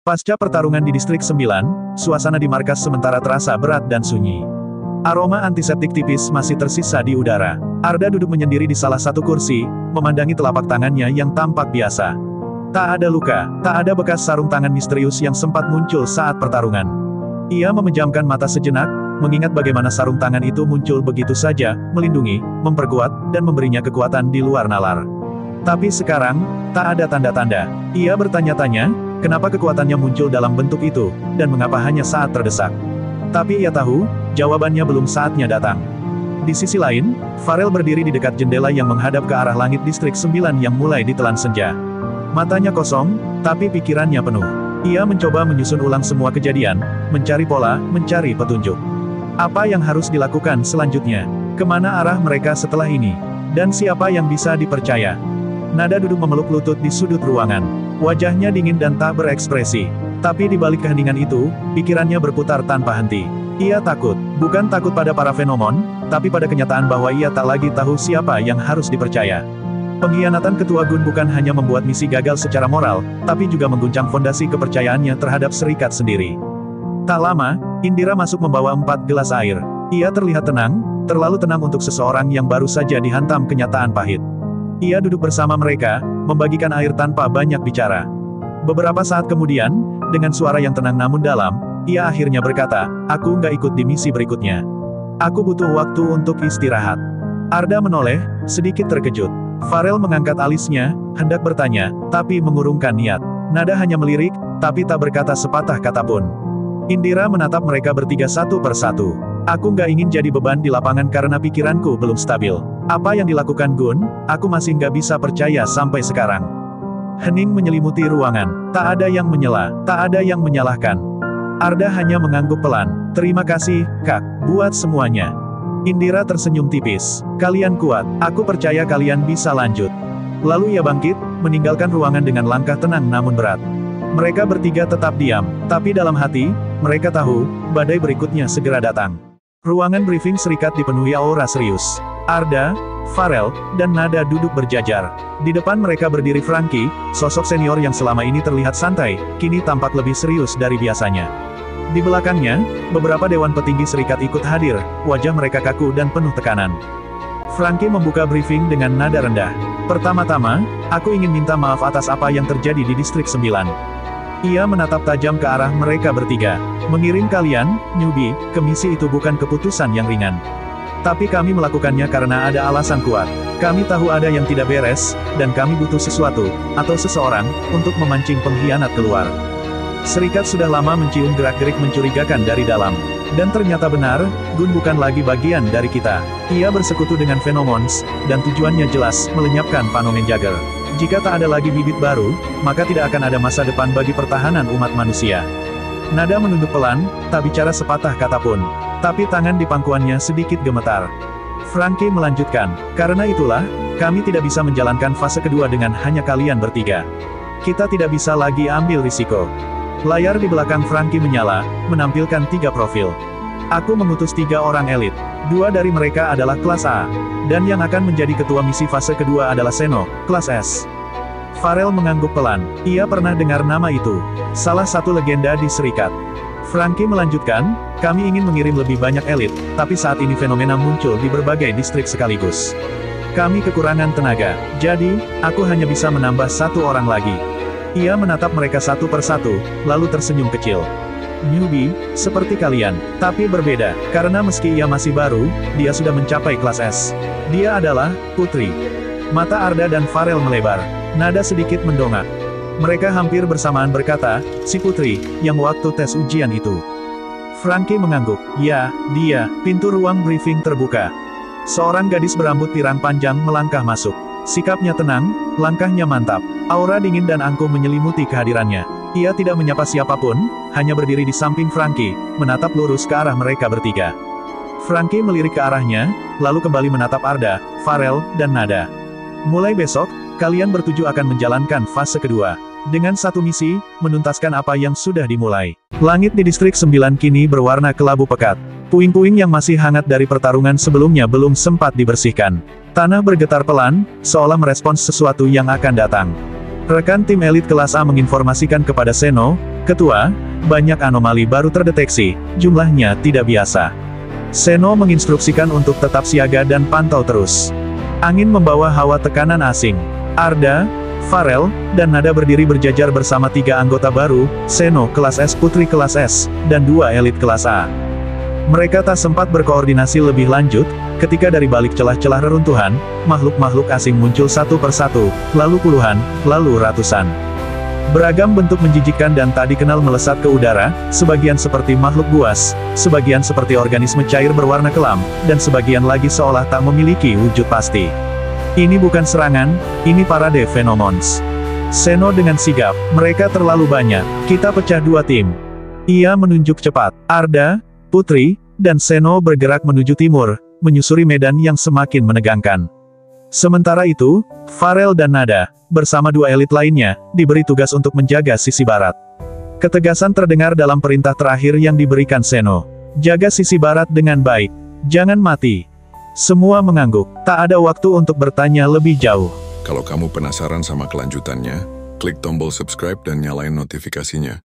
Pasca pertarungan di Distrik 9, suasana di markas sementara terasa berat dan sunyi. Aroma antiseptik tipis masih tersisa di udara. Arda duduk menyendiri di salah satu kursi, memandangi telapak tangannya yang tampak biasa. Tak ada luka, tak ada bekas sarung tangan misterius yang sempat muncul saat pertarungan. Ia memejamkan mata sejenak, mengingat bagaimana sarung tangan itu muncul begitu saja, melindungi, memperkuat, dan memberinya kekuatan di luar nalar. Tapi sekarang, tak ada tanda-tanda. Ia bertanya-tanya, kenapa kekuatannya muncul dalam bentuk itu, dan mengapa hanya saat terdesak. Tapi ia tahu, jawabannya belum saatnya datang. Di sisi lain, Farel berdiri di dekat jendela yang menghadap ke arah langit Distrik 9 yang mulai ditelan senja. Matanya kosong, tapi pikirannya penuh. Ia mencoba menyusun ulang semua kejadian, mencari pola, mencari petunjuk. Apa yang harus dilakukan selanjutnya? Kemana arah mereka setelah ini? Dan siapa yang bisa dipercaya? Nada duduk memeluk lutut di sudut ruangan. Wajahnya dingin dan tak berekspresi. Tapi di balik keheningan itu, pikirannya berputar tanpa henti. Ia takut, bukan takut pada para fenomon, tapi pada kenyataan bahwa ia tak lagi tahu siapa yang harus dipercaya. Pengkhianatan Ketua Gun bukan hanya membuat misi gagal secara moral, tapi juga mengguncang fondasi kepercayaannya terhadap serikat sendiri. Tak lama, Indira masuk membawa 4 gelas air. Ia terlihat tenang, terlalu tenang untuk seseorang yang baru saja dihantam kenyataan pahit. Ia duduk bersama mereka, membagikan air tanpa banyak bicara. Beberapa saat kemudian, dengan suara yang tenang namun dalam, ia akhirnya berkata, "Aku nggak ikut di misi berikutnya. Aku butuh waktu untuk istirahat." Arda menoleh, sedikit terkejut. Farel mengangkat alisnya, hendak bertanya, tapi mengurungkan niat. Nada hanya melirik, tapi tak berkata sepatah kata pun. Indira menatap mereka bertiga satu persatu. "Aku nggak ingin jadi beban di lapangan karena pikiranku belum stabil. Apa yang dilakukan Gun, aku masih nggak bisa percaya sampai sekarang." Hening menyelimuti ruangan. Tak ada yang menyela, tak ada yang menyalahkan. Arda hanya mengangguk pelan. "Terima kasih, Kak, buat semuanya." Indira tersenyum tipis. "Kalian kuat, aku percaya kalian bisa lanjut." Lalu ia bangkit, meninggalkan ruangan dengan langkah tenang namun berat. Mereka bertiga tetap diam, tapi dalam hati, mereka tahu, badai berikutnya segera datang. Ruangan briefing serikat dipenuhi aura serius. Arda, Farel, dan Nada duduk berjajar. Di depan mereka berdiri Franky, sosok senior yang selama ini terlihat santai, kini tampak lebih serius dari biasanya. Di belakangnya, beberapa dewan petinggi serikat ikut hadir, wajah mereka kaku dan penuh tekanan. Franky membuka briefing dengan nada rendah. "Pertama-tama, aku ingin minta maaf atas apa yang terjadi di Distrik 9. Ia menatap tajam ke arah mereka bertiga. "Mengirim kalian, newbie, ke misi itu bukan keputusan yang ringan. Tapi kami melakukannya karena ada alasan kuat. Kami tahu ada yang tidak beres, dan kami butuh sesuatu, atau seseorang, untuk memancing pengkhianat keluar. Serikat sudah lama mencium gerak-gerik mencurigakan dari dalam. Dan ternyata benar, Gun bukan lagi bagian dari kita. Ia bersekutu dengan Phenomons, dan tujuannya jelas, melenyapkan Panomen Jagger. Jika tak ada lagi bibit baru, maka tidak akan ada masa depan bagi pertahanan umat manusia." Nada menunduk pelan, tak bicara sepatah kata pun. Tapi tangan di pangkuannya sedikit gemetar. Franky melanjutkan, "Karena itulah, kami tidak bisa menjalankan fase kedua dengan hanya kalian bertiga. Kita tidak bisa lagi ambil risiko." Layar di belakang Franky menyala, menampilkan 3 profil. "Aku mengutus 3 orang elit. 2 dari mereka adalah kelas A. Dan yang akan menjadi ketua misi fase kedua adalah Seno, kelas S." Farel mengangguk pelan. Ia pernah dengar nama itu. Salah satu legenda di serikat. Franky melanjutkan, "Kami ingin mengirim lebih banyak elit, tapi saat ini fenomena muncul di berbagai distrik sekaligus. Kami kekurangan tenaga, jadi, aku hanya bisa menambah 1 orang lagi." Ia menatap mereka satu persatu, lalu tersenyum kecil. "Newbie, seperti kalian, tapi berbeda, karena meski ia masih baru, dia sudah mencapai kelas S. Dia adalah Putri." Mata Arda dan Farel melebar. Nada sedikit mendongak. Mereka hampir bersamaan berkata, "Si Putri, yang waktu tes ujian itu." Franky mengangguk. "Ya, dia." Pintu ruang briefing terbuka. Seorang gadis berambut pirang panjang melangkah masuk. Sikapnya tenang, langkahnya mantap. Aura dingin dan angkuh menyelimuti kehadirannya. Ia tidak menyapa siapapun, hanya berdiri di samping Franky, menatap lurus ke arah mereka bertiga. Franky melirik ke arahnya, lalu kembali menatap Arda, Farel, dan Nada. "Mulai besok, kalian bertujuh akan menjalankan fase kedua. Dengan satu misi, menuntaskan apa yang sudah dimulai." Langit di Distrik 9 kini berwarna kelabu pekat. Puing-puing yang masih hangat dari pertarungan sebelumnya belum sempat dibersihkan. Tanah bergetar pelan, seolah merespons sesuatu yang akan datang. Rekan tim elit kelas A menginformasikan kepada Seno, "Ketua, banyak anomali baru terdeteksi, jumlahnya tidak biasa." Seno menginstruksikan untuk tetap siaga dan pantau terus. Angin membawa hawa tekanan asing. Arda, Farel, dan Nada berdiri berjajar bersama 3 anggota baru, Seno kelas S, Putri kelas S, dan 2 elit kelas A. Mereka tak sempat berkoordinasi lebih lanjut, ketika dari balik celah-celah reruntuhan, makhluk-makhluk asing muncul satu persatu, lalu puluhan, lalu ratusan. Beragam bentuk menjijikkan dan tak dikenal melesat ke udara, sebagian seperti makhluk buas, sebagian seperti organisme cair berwarna kelam, dan sebagian lagi seolah tak memiliki wujud pasti. Ini bukan serangan, ini parade Venomons. Seno dengan sigap, "Mereka terlalu banyak, kita pecah 2 tim." Ia menunjuk cepat. Arda, Putri, dan Seno bergerak menuju timur, menyusuri medan yang semakin menegangkan. Sementara itu, Farel dan Nada, bersama 2 elit lainnya, diberi tugas untuk menjaga sisi barat. Ketegasan terdengar dalam perintah terakhir yang diberikan Seno. "Jaga sisi barat dengan baik. Jangan mati." Semua mengangguk. Tak ada waktu untuk bertanya lebih jauh. Kalau kamu penasaran sama kelanjutannya, klik tombol subscribe dan nyalain notifikasinya.